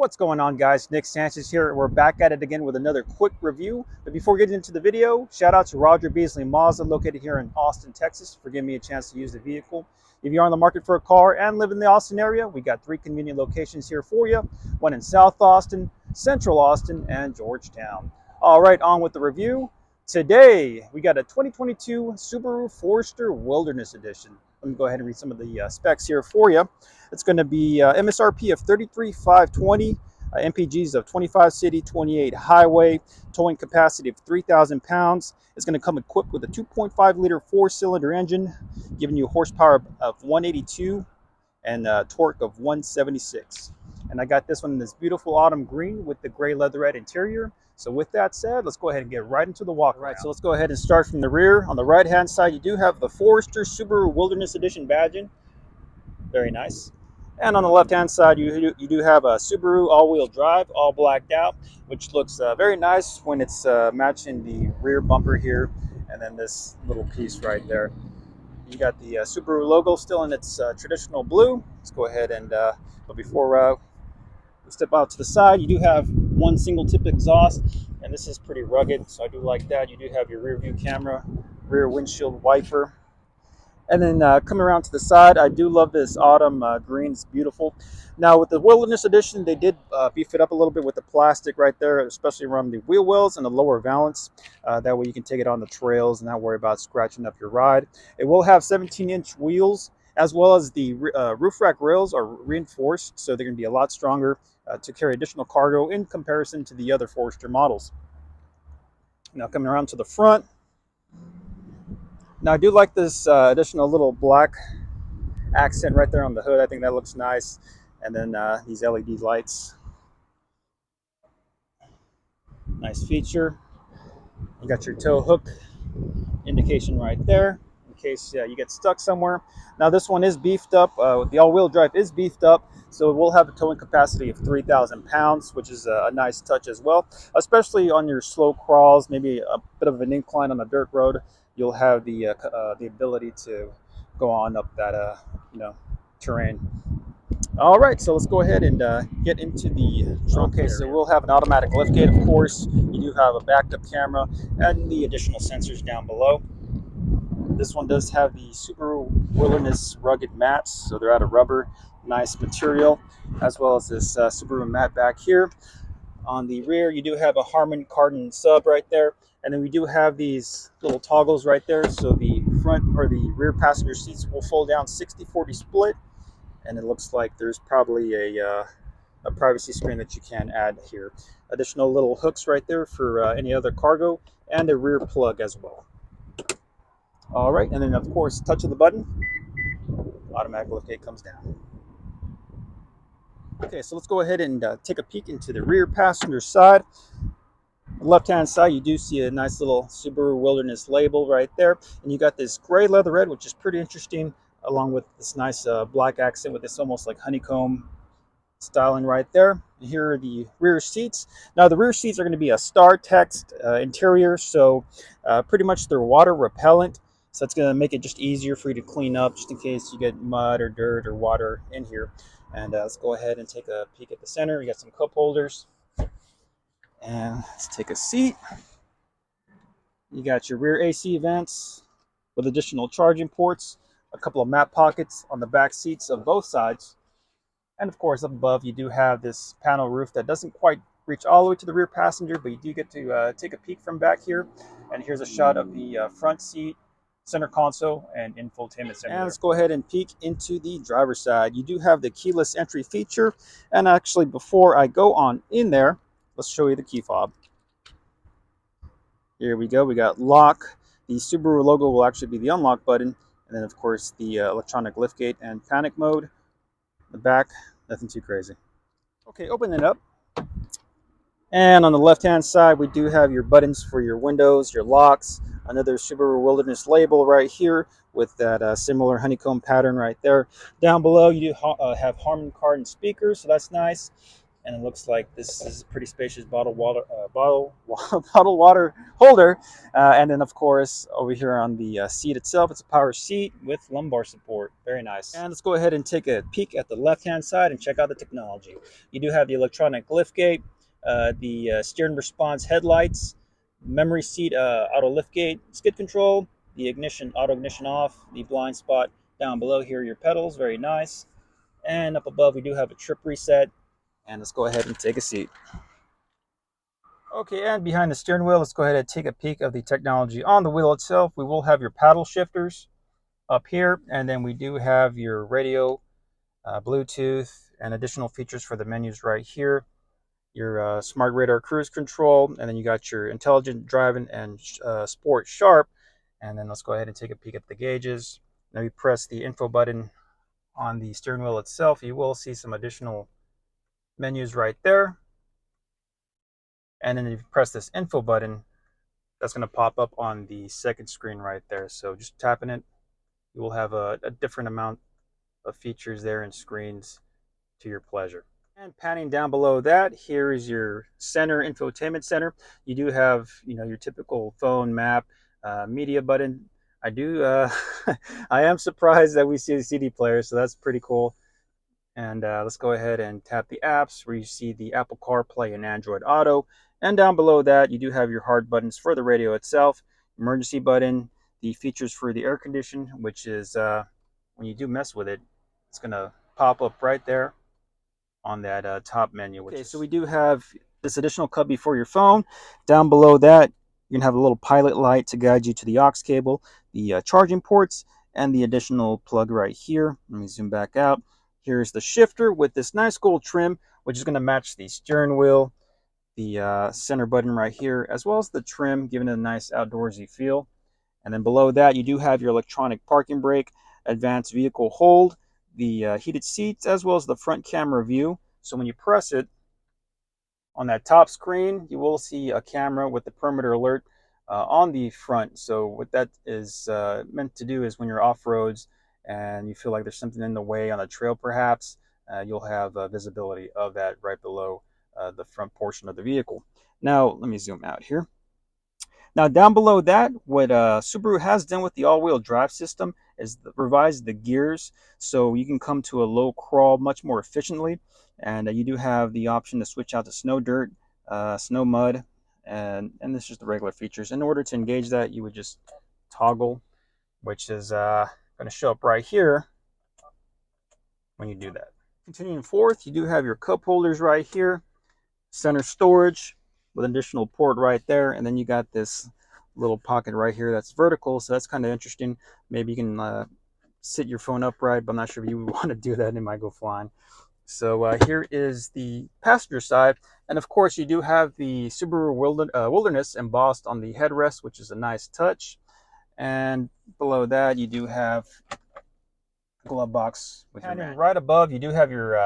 What's going on, guys? Nick Sanchez here. We're back at it again with another quick review. But before getting into the video, shout out to Roger Beasley Mazda, located here in Austin, Texas, for giving me a chance to use the vehicle. If you're on the market for a car and live in the Austin area, we got 3 convenient locations here for you. One in South Austin, Central Austin, and Georgetown. All right, on with the review. Today, we got a 2022 Subaru Forester Wilderness Edition. Let me go ahead and read some of the specs here for you. It's going to be MSRP of $33,520, MPGs of 25 city, 28 highway, towing capacity of 3,000 pounds. It's going to come equipped with a 2.5 liter 4-cylinder engine, giving you horsepower of 182 and torque of 176. And I got this one in this beautiful autumn green with the gray leatherette interior. So with that said, let's go ahead and get right into the walk. All right, so let's go ahead and start from the rear. On the right-hand side, you do have the Forester Subaru Wilderness Edition badging. Very nice. And on the left-hand side, you do have a Subaru all-wheel drive, all blacked out, which looks very nice when it's matching the rear bumper here, and then this little piece right there. You got the Subaru logo still in its traditional blue. Let's go ahead and, but before we step out to the side, you do have one single tip exhaust, and this is pretty rugged, so I do like that. You do have your rear view camera, rear windshield wiper. And then coming around to the side, I do love this autumn green. It's beautiful. Now with the Wilderness Edition, they did beef it up a little bit with the plastic right there, especially around the wheel wells and the lower valance. That way you can take it on the trails and not worry about scratching up your ride. It will have 17-inch wheels, as well as the roof rack rails are reinforced, so they're going to be a lot stronger to carry additional cargo in comparison to the other Forester models. Now coming around to the front. Now I do like this additional little black accent right there on the hood. I think that looks nice. And then these LED lights. Nice feature. You got your tow hook indication right there in case you get stuck somewhere. Now this one is beefed up. The all-wheel drive is beefed up, so it will have a towing capacity of 3,000 pounds, which is a nice touch as well, especially on your slow crawls, maybe a bit of an incline on a dirt road. You'll have the ability to go on up that terrain. All right, so let's go ahead and get into the trunk. Okay, so we'll have an automatic liftgate, of course. You do have a backup camera and the additional sensors down below. This one does have the Subaru Wilderness rugged mats, so they're out of rubber, nice material, as well as this Subaru mat back here. On the rear, you do have a Harman Kardon sub right there. And then we do have these little toggles right there. So the front or the rear passenger seats will fold down 60-40 split. And it looks like there's probably a privacy screen that you can add here. Additional little hooks right there for any other cargo, and a rear plug as well. All right, and then of course, touch of the button, automatic liftgate comes down. Okay, so let's go ahead and take a peek into the rear passenger side. Left-hand side, you do see a nice little Subaru Wilderness label right there, and you got this gray leatherette, which is pretty interesting, along with this nice black accent with this almost like honeycomb styling right there. And here are the rear seats. Now the rear seats are going to be a Star Text interior, so pretty much they're water repellent, so it's going to make it just easier for you to clean up just in case you get mud or dirt or water in here. And let's go ahead and take a peek at the center. You got some cup holders. And let's take a seat. You got your rear AC vents with additional charging ports, a couple of map pockets on the back seats of both sides. And of course, up above, you do have this panel roof that doesn't quite reach all the way to the rear passenger, but you do get to take a peek from back here. And here's a shot of the front seat, center console, and infotainment center. And let's go ahead and peek into the driver's side. You do have the keyless entry feature. And actually, before I go on in there, let's show you the key fob. Here we go. We got lock. The Subaru logo will actually be the unlock button. And then, of course, the electronic liftgate and panic mode. The back, nothing too crazy. Okay, open it up. And on the left-hand side, we do have your buttons for your windows, your locks. Another Subaru Wilderness label right here with that similar honeycomb pattern right there. Down below, you do have Harman Kardon speakers, so that's nice. And it looks like this is a pretty spacious bottle water holder. And then of course over here on the seat itself, it's a power seat with lumbar support. Very nice. And let's go ahead and take a peek at the left hand side and check out the technology. You do have the electronic liftgate, the steering response headlights, memory seat auto liftgate, skid control, the ignition auto ignition off, the blind spot down below here, your pedals. Very nice. And up above we do have a trip reset. And let's go ahead and take a seat. Okay, and behind the steering wheel, let's go ahead and take a peek of the technology on the wheel itself. We will have your paddle shifters up here, and then we do have your radio, Bluetooth, and additional features for the menus right here. Your smart radar cruise control, and then you got your intelligent driving and sport sharp. And then let's go ahead and take a peek at the gauges. Now you press the info button on the steering wheel itself. You will see some additional menus right there. And then if you press this info button, that's going to pop up on the second screen right there. So just tapping it, you will have a different amount of features there and screens to your pleasure. And panning down below that, here is your center, infotainment center. You do have, your typical phone, map, media button. I am surprised that we see a CD player, so that's pretty cool. And let's go ahead and tap the apps where you see the Apple CarPlay and Android Auto. And down below that, you do have your hard buttons for the radio itself, emergency button, the features for the air condition, which is when you do mess with it, it's going to pop up right there on that top menu. Okay, so we do have this additional cubby for your phone. Down below that, you're going to have a little pilot light to guide you to the aux cable, the charging ports, and the additional plug right here. Let me zoom back out. Here's the shifter with this nice gold trim, which is going to match the steering wheel, the center button right here, as well as the trim, giving it a nice outdoorsy feel. And then below that, you do have your electronic parking brake, advanced vehicle hold, the heated seats, as well as the front camera view. So when you press it, on that top screen, you will see a camera with the perimeter alert on the front. So what that is meant to do is when you're off-roads and you feel like there's something in the way on a trail perhaps, you'll have visibility of that right below the front portion of the vehicle. Now, let me zoom out here. Now, down below that, what Subaru has done with the all-wheel drive system is revised the gears so you can come to a low crawl much more efficiently. And you do have the option to switch out to snow dirt, snow mud, and this is just the regular features. In order to engage that, you would just toggle, which is going to show up right here when you do that. Continuing forth, you do have your cup holders right here, center storage with an additional port right there, and then you got this little pocket right here that's vertical, so that's kind of interesting. Maybe you can sit your phone upright, but I'm not sure if you would want to do that. It might go flying. So here is the passenger side, and of course you do have the Subaru Wilderness embossed on the headrest, which is a nice touch. And below that you do have a glove box with your vanity. Right above you do have your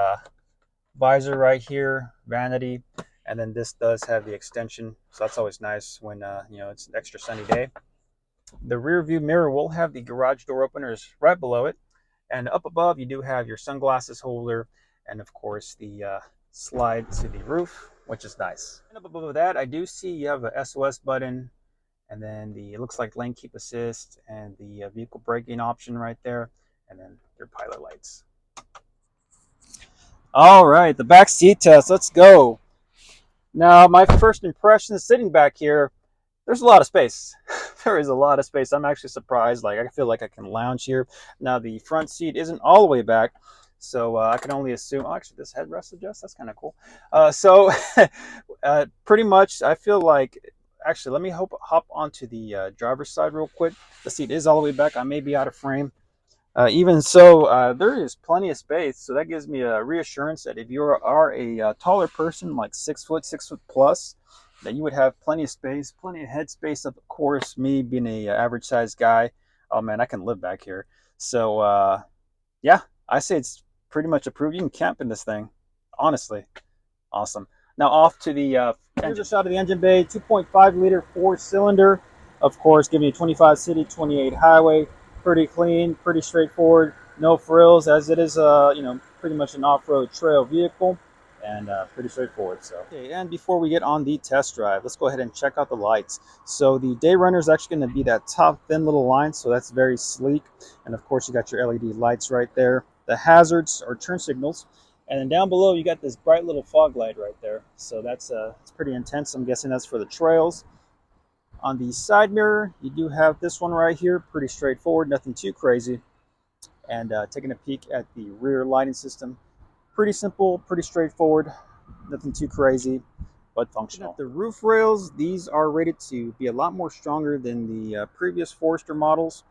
visor right here, vanity, and then this does have the extension, so that's always nice when it's an extra sunny day. The rear view mirror will have the garage door openers right below it, and up above you do have your sunglasses holder, and of course the slide to the roof, which is nice. And up above that, I do see you have a SOS button, and then it looks like lane keep assist, and the vehicle braking option right there, and then your pilot lights. All right, the back seat test. Let's go. Now, my first impression is sitting back here. There's a lot of space. There is a lot of space. I'm actually surprised. Like, I feel like I can lounge here. Now, the front seat isn't all the way back, so I can only assume. Oh, actually, this headrest adjusts. That's kind of cool. Pretty much, I feel like. Actually, let me hop onto the driver's side real quick. The seat is all the way back. I may be out of frame. Even so, there is plenty of space, so that gives me a reassurance that if you are a taller person, like 6 foot plus, that you would have plenty of space, plenty of head space. Of course, me being a average sized guy, oh man, I can live back here. So yeah, I say it's pretty much approved. You can camp in this thing, honestly. Awesome. Now off to the here's a shot of the engine bay. 2.5 liter 4-cylinder, of course, giving you 25 city, 28 highway. Pretty clean, pretty straightforward, no frills, as it is pretty much an off-road trail vehicle. and pretty straightforward. So, okay, and before we get on the test drive, let's go ahead and check out the lights. So the day runner is actually going to be that top thin little line, so that's very sleek. And of course, you got your LED lights right there. The hazards or turn signals, and then down below you got this bright little fog light right there. So that's it's pretty intense. I'm guessing that's for the trails. On the side mirror, you do have this one right here, pretty straightforward, nothing too crazy. And taking a peek at the rear lighting system, pretty simple, pretty straightforward, nothing too crazy, but functional. The roof rails, these are rated to be a lot more stronger than the previous Forester models,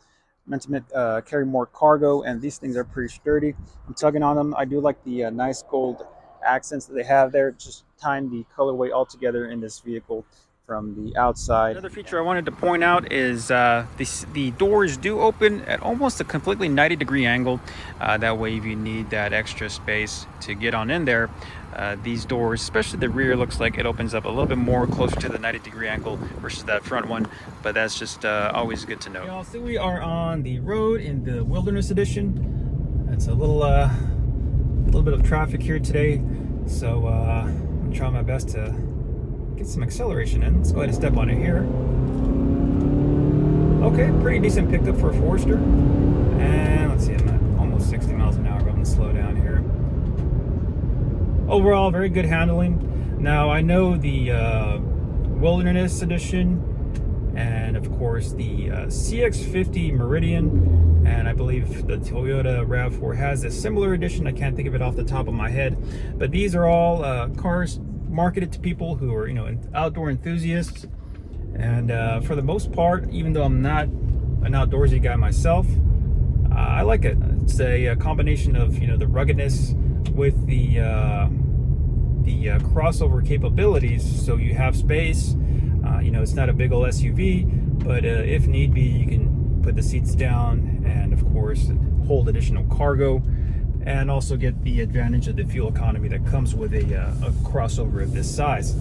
meant to carry more cargo, and these things are pretty sturdy. I'm tugging on them. I do like the nice gold accents that they have there, just tying the colorway all together in this vehicle from the outside. Another feature I wanted to point out is the doors do open at almost a completely 90-degree angle. That way, if you need that extra space to get on in there, these doors, especially the rear, looks like it opens up a little bit more closer to the 90-degree angle versus that front one, but that's just always good to know. Y'all see we are on the road in the Wilderness Edition. It's a little bit of traffic here today, so I'm trying my best to get some acceleration in. Let's go ahead and step on it here. Okay, pretty decent pickup for a Forester. And let's see, I'm at almost 60 miles an hour. I'm going to slow down here. Overall, very good handling. Now, I know the Wilderness Edition and, of course, the CX-50 Meridian, and I believe the Toyota RAV4 has a similar edition. I can't think of it off the top of my head. But these are all cars marketed to people who are, outdoor enthusiasts. And for the most part, even though I'm not an outdoorsy guy myself, I like it. It's a combination of the ruggedness with the crossover capabilities. So you have space. It's not a big old SUV, but if need be, you can put the seats down and, of course, hold additional cargo, and also get the advantage of the fuel economy that comes with a crossover of this size.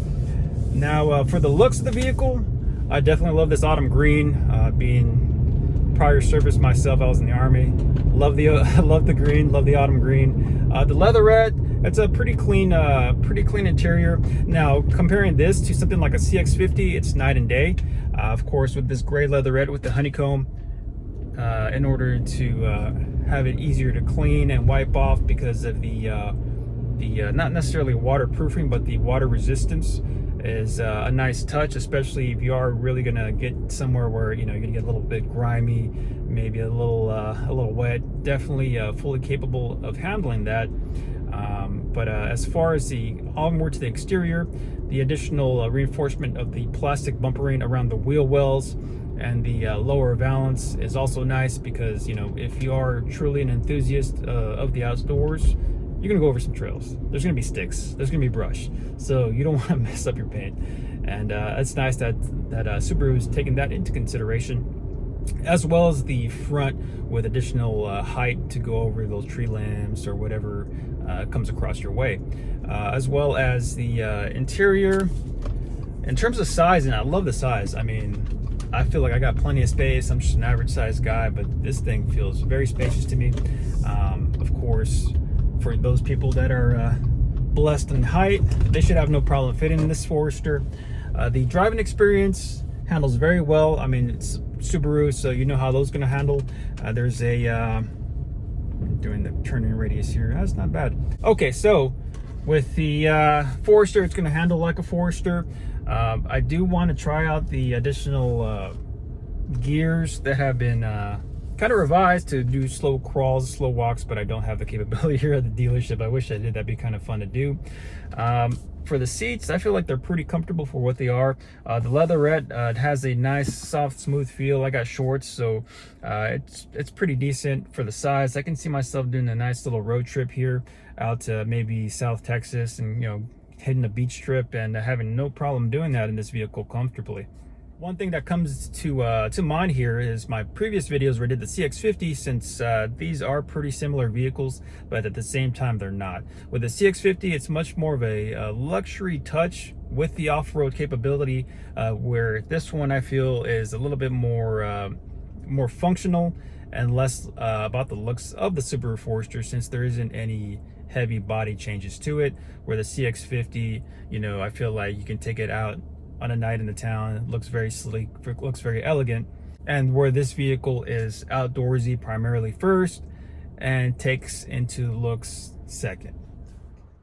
Now, for the looks of the vehicle, I definitely love this autumn green. Being prior service myself, I was in the Army. Love the green, love the autumn green. The leatherette, it's a pretty clean interior. Now, comparing this to something like a CX-50, it's night and day. Of course, with this gray leatherette with the honeycomb, in order to have it easier to clean and wipe off because of the not necessarily waterproofing, but the water resistance is a nice touch, especially if you are really gonna get somewhere where you're gonna get a little bit grimy, maybe a little wet. Definitely fully capable of handling that. But as far as the onward to the exterior, the additional reinforcement of the plastic bumpering around the wheel wells and the lower valance is also nice, because if you are truly an enthusiast of the outdoors, you're gonna go over some trails. There's gonna be sticks, there's gonna be brush, so you don't want to mess up your paint. And it's nice that Subaru is taking that into consideration, as well as the front with additional height to go over those tree limbs or whatever comes across your way, as well as the interior. In terms of size, and I love the size. I mean, I feel like I got plenty of space. I'm just an average size guy, but this thing feels very spacious to me. Of course, for those people that are blessed in height, they should have no problem fitting in this Forester. The driving experience handles very well. I mean, it's Subaru, so you know how those going to handle. There's a doing the turning radius here. That's not bad. Okay, so with the Forester, it's going to handle like a Forester. I do want to try out the additional gears that have been kind of revised to do slow crawls, slow walks, but I don't have the capability here at the dealership. I wish I did. That'd be kind of fun to do. For the seats, I feel like they're pretty comfortable for what they are. The leatherette, it has a nice, soft, smooth feel. I got shorts, so it's pretty decent for the size. I can see myself doing a nice little road trip here out to maybe South Texas, and hitting a beach trip and having no problem doing that in this vehicle comfortably. One thing that comes to mind here is my previous videos where I did the CX-50, since these are pretty similar vehicles, but at the same time they're not. With the CX-50, it's much more of a luxury touch with the off-road capability, where this one I feel is a little bit more functional and less about the looks of the Subaru Forester, since there isn't any heavy body changes to it, where the CX-50, you know, I feel like you can take it out on a night in the town. It looks very sleek, looks very elegant. And where this vehicle is outdoorsy primarily first and takes into looks second.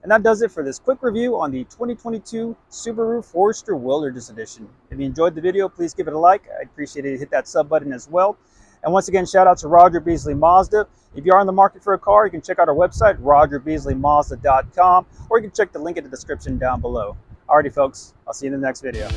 And that does it for this quick review on the 2022 Subaru Forester Wilderness Edition. If you enjoyed the video, please give it a like. I'd appreciate it. Hit that sub button as well. And once again, shout out to Roger Beasley Mazda. If you are in the market for a car, you can check out our website, rogerbeasleymazda.com, or you can check the link in the description down below. Alrighty, folks, I'll see you in the next video.